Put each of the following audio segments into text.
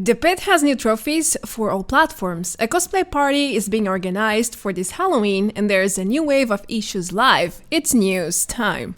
The Pit has new trophies for all platforms. A cosplay party is being organized for this Halloween, and there's a new wave of issues live. It's news time.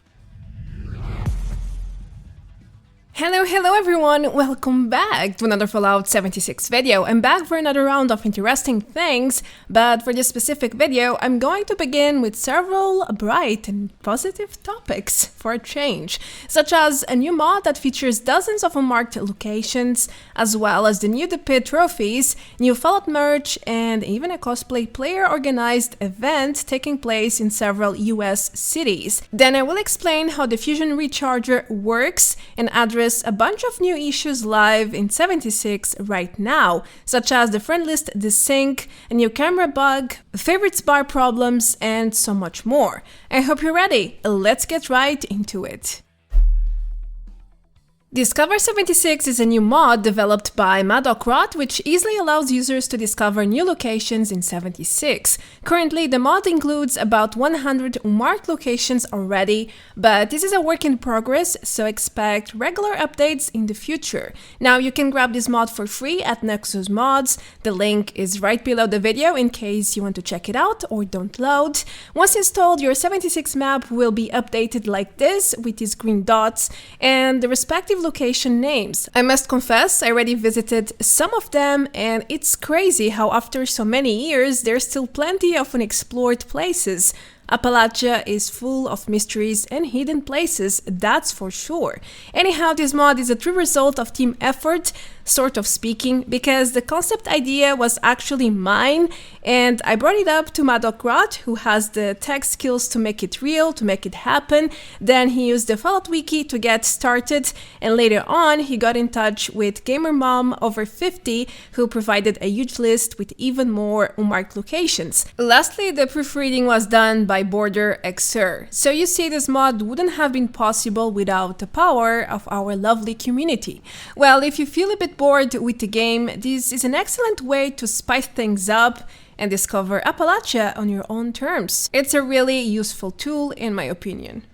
Hello everyone, welcome back to another Fallout 76 video. I'm back for another round of interesting things, but for this specific video, I'm going to begin with several bright and positive topics for a change, such as a new mod that features dozens of unmarked locations, as well as the new The Pit trophies, new Fallout merch, and even a cosplay player-organized event taking place in several US cities. Then I will explain how the Fusion Recharger works and address a bunch of new issues live in 76 right now, such as the friend list Desync, a new camera bug, favorites bar problems, and so much more. I hope you're ready. Let's get right into it. Discover 76 is a new mod developed by Rot, which easily allows users to discover new locations in 76. Currently, the mod includes about 100 marked locations already, but this is a work in progress, so expect regular updates in the future. Now, you can grab this mod for free at Nexus Mods. The link is right below the video in case you want to check it out or don't load. Once installed, your 76 map will be updated like this with these green dots and the respective location names. I must confess, I already visited some of them, and it's crazy how after so many years there's still plenty of unexplored places. Appalachia is full of mysteries and hidden places, that's for sure. Anyhow, this mod is a true result of team effort, sort of speaking, because the concept idea was actually mine, and I brought it up to Rot, who has the tech skills to make it real, to make it happen. Then he used the Fallout Wiki to get started, and later on he got in touch with Gamer Mom over 50, who provided a huge list with even more unmarked locations. Lastly, the proofreading was done by Border XR. So you see, this mod wouldn't have been possible without the power of our lovely community. Well, if you feel a bit bored with the game, this is an excellent way to spice things up and discover Appalachia on your own terms. It's a really useful tool in my opinion.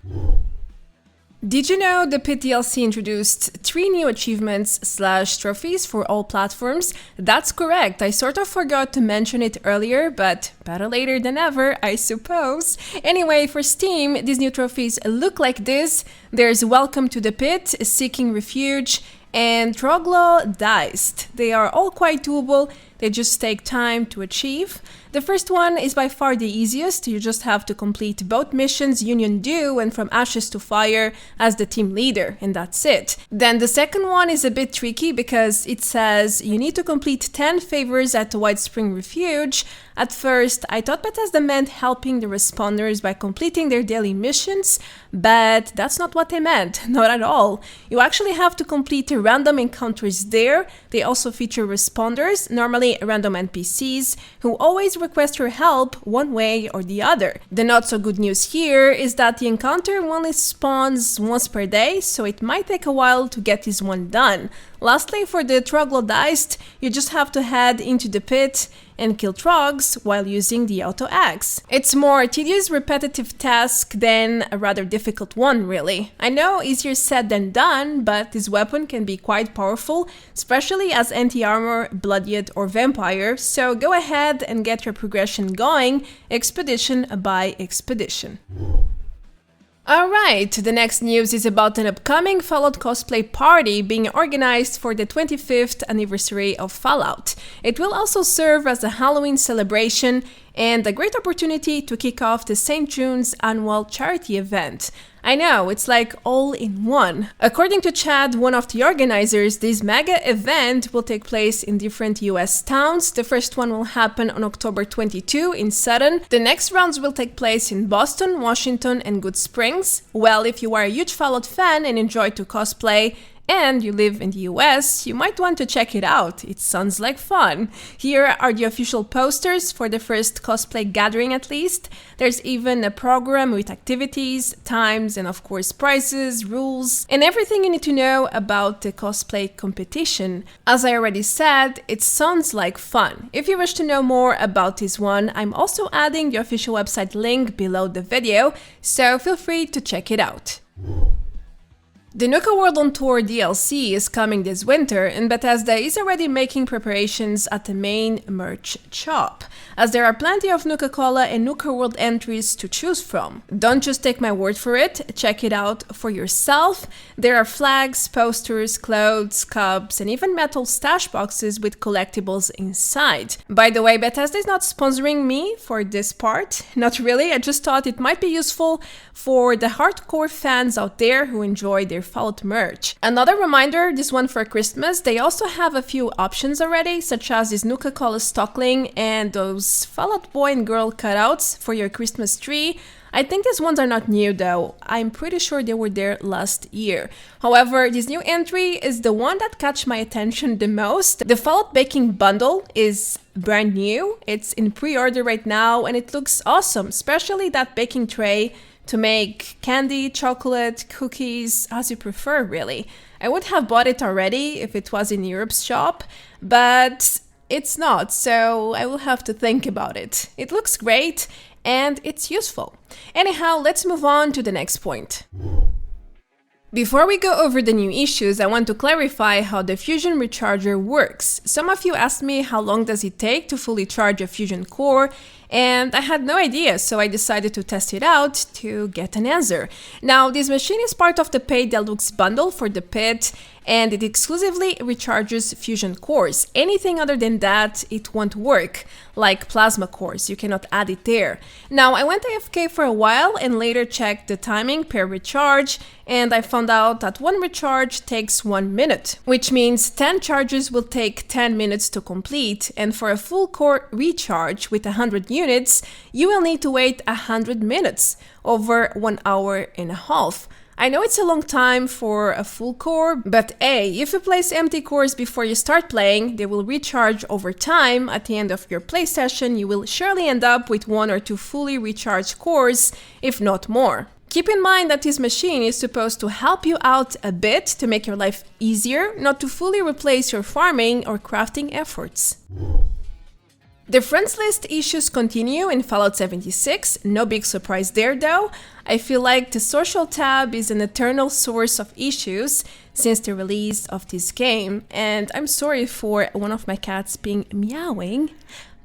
Did you know the Pitt DLC introduced 3 new achievements/trophies for all platforms? That's correct, I sort of forgot to mention it earlier, but better later than ever, I suppose. Anyway, for Steam, these new trophies look like this. There's Welcome to the Pit, Seeking Refuge, and Troglodyte. They are all quite doable, they just take time to achieve. The first one is by far the easiest. You just have to complete both missions Union do and From Ashes to Fire as the team leader, and that's it. Then the second one is a bit tricky because it says you need to complete 10 favors at the White Spring Refuge. At first, I thought Bethesda meant helping the responders by completing their daily missions, but that's not what they meant, not at all. You actually have to complete random encounters there. They also feature responders, normally random NPCs, who always request your help one way or the other. The not so good news here is that the encounter only spawns once per day, so it might take a while to get this one done. Lastly, for the Troglodyte, you just have to head into the pit and kill trogs while using the auto axe. It's more tedious, repetitive task than a rather difficult one, really. I know, easier said than done, but this weapon can be quite powerful, especially as anti-armor, bloodied, or vampire, so go ahead and get your progression going, expedition by expedition. Alright, the next news is about an upcoming Fallout cosplay party being organized for the 25th anniversary of Fallout. It will also serve as a Halloween celebration and a great opportunity to kick off the St. June's annual charity event. I know, it's like all in one. According to Chad, one of the organizers, this mega event will take place in different US towns. The first one will happen on October 22 in Sutton. The next rounds will take place in Boston, Washington, and Good Springs. Well, if you are a huge Fallout fan and enjoy to cosplay, and you live in the US, you might want to check it out. It sounds like fun. Here are the official posters for the first cosplay gathering at least. There's even a program with activities, times, and of course prizes, rules, and everything you need to know about the cosplay competition. As I already said, it sounds like fun. If you wish to know more about this one, I'm also adding the official website link below the video, so feel free to check it out. The Nuka World on Tour DLC is coming this winter, and Bethesda is already making preparations at the main merch shop, as there are plenty of Nuka-Cola and Nuka World entries to choose from. Don't just take my word for it, check it out for yourself. There are flags, posters, clothes, cups, and even metal stash boxes with collectibles inside. By the way, Bethesda is not sponsoring me for this part. Not really, I just thought it might be useful for the hardcore fans out there who enjoy their Fallout merch. Another reminder, this one for Christmas, they also have a few options already, such as this Nuka-Cola Stockling and those Fallout boy and girl cutouts for your Christmas tree. I think these ones are not new though, I'm pretty sure they were there last year. However, this new entry is the one that caught my attention the most. The Fallout Baking Bundle is brand new, it's in pre-order right now and it looks awesome, especially that baking tray to make candy, chocolate, cookies, as you prefer really. I would have bought it already if it was in Europe's shop, but it's not, so I will have to think about it. It looks great and it's useful. Anyhow, let's move on to the next point. Before we go over the new issues, I want to clarify how the Fusion Recharger works. Some of you asked me how long does it take to fully charge a Fusion core, and I had no idea, so I decided to test it out to get an answer. Now, this machine is part of the paid deluxe bundle for the Pitt, and it exclusively recharges Fusion cores. Anything other than that, it won't work, like plasma cores, you cannot add it there. Now, I went AFK for a while and later checked the timing per recharge, and I found out that one recharge takes 1 minute, which means 10 charges will take 10 minutes to complete, and for a full core recharge with 100 units, you will need to wait 100 minutes, over 1 hour and a half. I know it's a long time for a full core, but hey, if you place empty cores before you start playing, they will recharge over time. At the end of your play session, you will surely end up with 1 or 2 fully recharged cores, if not more. Keep in mind that this machine is supposed to help you out a bit to make your life easier, not to fully replace your farming or crafting efforts. The friends list issues continue in Fallout 76, no big surprise there though. I feel like the social tab is an eternal source of issues since the release of this game, and I'm sorry for one of my cats being meowing,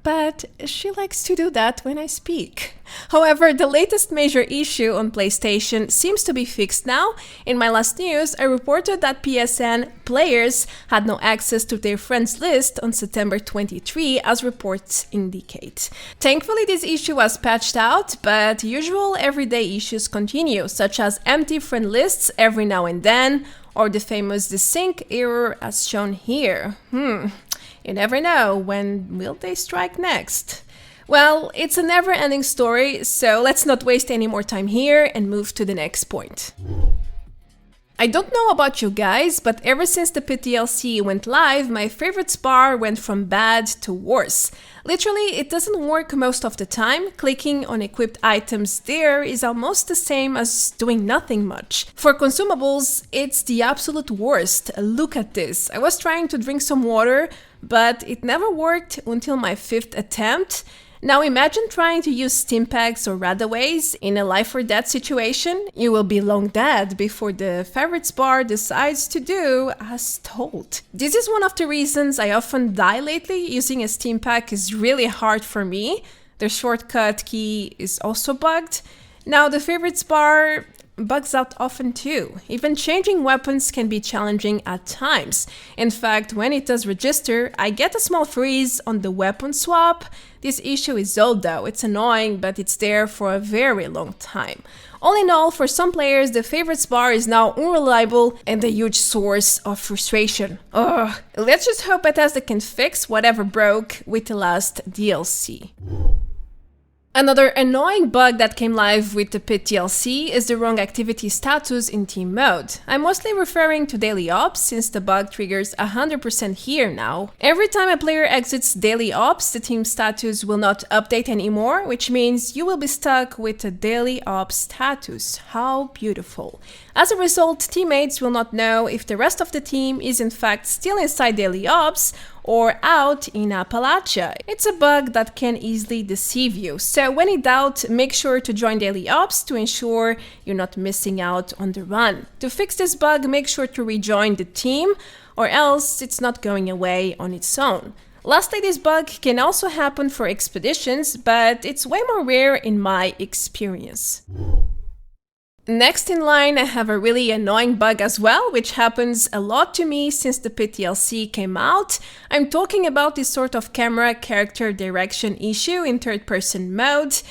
but she likes to do that when I speak. However, the latest major issue on PlayStation seems to be fixed now. In my last news, I reported that PSN players had no access to their friends list on September 23, as reports indicate. Thankfully, this issue was patched out, but usual everyday issues continue, such as empty friend lists every now and then, or the famous Desync error as shown here. You never know, when will they strike next? Well, it's a never-ending story, so let's not waste any more time here and move to the next point. I don't know about you guys, but ever since the Pitt DLC went live, my favorites bar went from bad to worse. Literally, it doesn't work most of the time. Clicking on equipped items there is almost the same as doing nothing much. For consumables, it's the absolute worst. Look at this. I was trying to drink some water, but it never worked until my 5th attempt. Now imagine trying to use stim packs or radaways in a life or death situation. You will be long dead before the favorites bar decides to do as told. This is one of the reasons I often die lately. Using a stim pack is really hard for me. The shortcut key is also bugged. Now the favorites bar bugs out often too. Even changing weapons can be challenging at times. In fact, when it does register, I get a small freeze on the weapon swap. This issue is old though, it's annoying, but it's there for a very long time. All in all, for some players, the favorites bar is now unreliable and a huge source of frustration. Ugh. Let's just hope Bethesda can fix whatever broke with the last DLC. Another annoying bug that came live with the Pitt DLC is the wrong activity status in team mode. I'm mostly referring to daily ops since the bug triggers 100% here now. Every time a player exits daily ops, the team status will not update anymore, which means you will be stuck with the daily ops status. How beautiful. As a result, teammates will not know if the rest of the team is in fact still inside daily ops or out in Appalachia. It's a bug that can easily deceive you, so when in doubt, make sure to join daily ops to ensure you're not missing out on the run. To fix this bug, make sure to rejoin the team, or else it's not going away on its own. Lastly, this bug can also happen for expeditions, but it's way more rare in my experience. Next in line, I have a really annoying bug as well, which happens a lot to me since the Pitt DLC came out. I'm talking about this sort of camera character direction issue in third-person mode.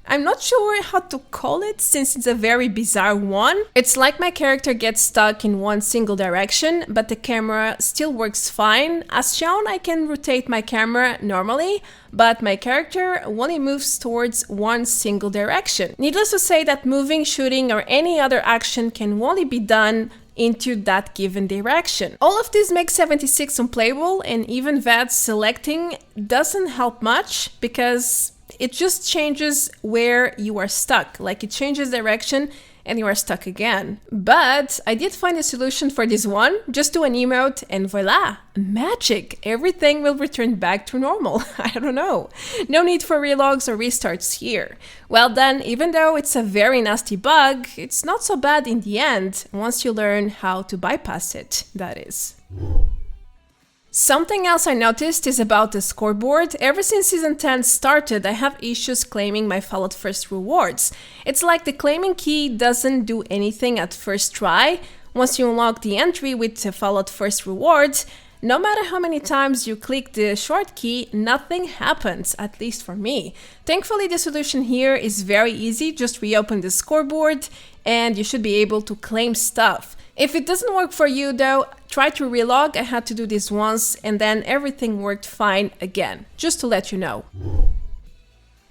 I'm not sure how to call it since it's a very bizarre one. It's like my character gets stuck in one single direction, but the camera still works fine. As shown, I can rotate my camera normally, but my character only moves towards one single direction. Needless to say that moving, shooting, or any other action can only be done into that given direction. All of this makes 76 unplayable, and even that selecting doesn't help much because it just changes where you are stuck. Like, it changes direction and you are stuck again. But I did find a solution for this one. Just do an emote and voila, magic! Everything will return back to normal. I don't know. No need for relogs or restarts here. Well then, even though it's a very nasty bug, it's not so bad in the end, once you learn how to bypass it, that is. Something else I noticed is about the scoreboard. Ever since Season 10 started, I have issues claiming my followed first rewards. It's like the claiming key doesn't do anything at first try. Once you unlock the entry with the followed first rewards, no matter how many times you click the short key, nothing happens, at least for me. Thankfully, the solution here is very easy. Just reopen the scoreboard and you should be able to claim stuff. If it doesn't work for you though, try to relog. I had to do this once and then everything worked fine again, just to let you know.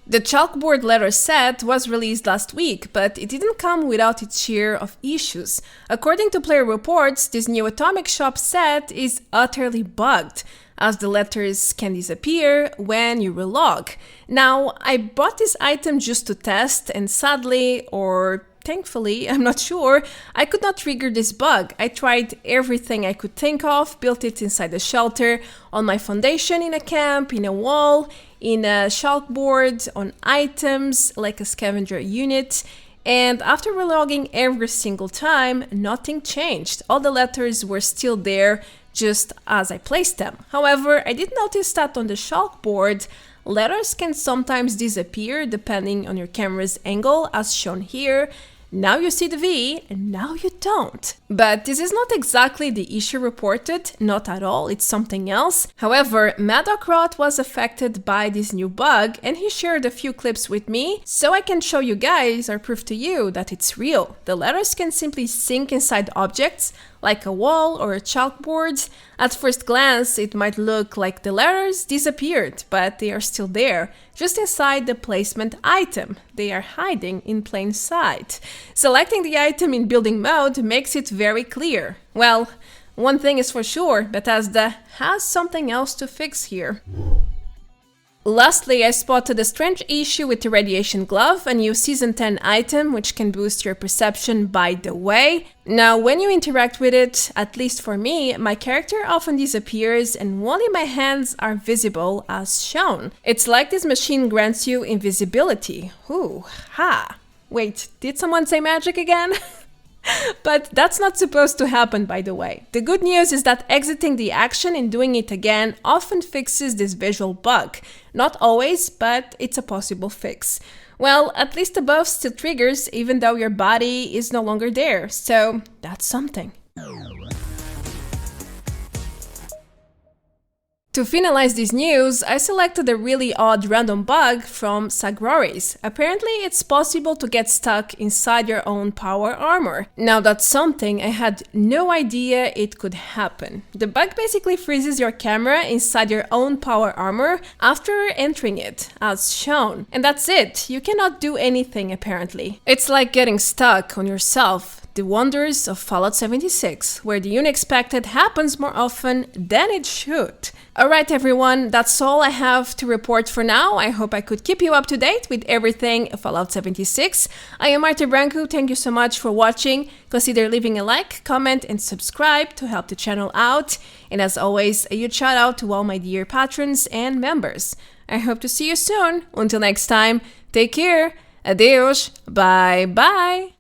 The Chalkboard letter set was released last week, but it didn't come without its share of issues. According to player reports, this new Atomic Shop set is utterly bugged, as the letters can disappear when you relog. Now, I bought this item just to test, and sadly, or thankfully, I'm not sure, I could not trigger this bug. I tried everything I could think of, built it inside the shelter, on my foundation in a camp, in a wall, in a chalkboard, on items like a scavenger unit, and after relogging every single time, nothing changed. All the letters were still there, just as I placed them. However, I did notice that on the chalkboard, letters can sometimes disappear depending on your camera's angle, as shown here. Now you see the V, and now you don't. But this is not exactly the issue reported, not at all, it's something else. However, Madocrot was affected by this new bug, and he shared a few clips with me, so I can show you guys or prove to you that it's real. The letters can simply sink inside objects, like a wall or a chalkboard. At first glance, it might look like the letters disappeared, but they are still there, just inside the placement item. They are hiding in plain sight. Selecting the item in building mode makes it very clear. Well, one thing is for sure, Bethesda has something else to fix here. Lastly, I spotted a strange issue with the Radiation Glove, a new Season 10 item which can boost your perception by the way. Now, when you interact with it, at least for me, my character often disappears and only my hands are visible as shown. It's like this machine grants you invisibility. Ooh, ha! Wait, did someone say magic again? But that's not supposed to happen, by the way. The good news is that exiting the action and doing it again often fixes this visual bug. Not always, but it's a possible fix. Well, at least the buff still triggers even though your body is no longer there, so that's something. To finalize this news, I selected a really odd random bug from Sagraris. Apparently, it's possible to get stuck inside your own power armor. Now that's something I had no idea it could happen. The bug basically freezes your camera inside your own power armor after entering it, as shown. And that's it, you cannot do anything apparently. It's like getting stuck on yourself. the wonders of Fallout 76, where the unexpected happens more often than it should. Alright everyone, that's all I have to report for now. I hope I could keep you up to date with everything Fallout 76. I am Marta Branco, thank you so much for watching. Consider leaving a like, comment and subscribe to help the channel out. And as always, a huge shout out to all my dear patrons and members. I hope to see you soon. Until next time, take care, adeus, bye bye!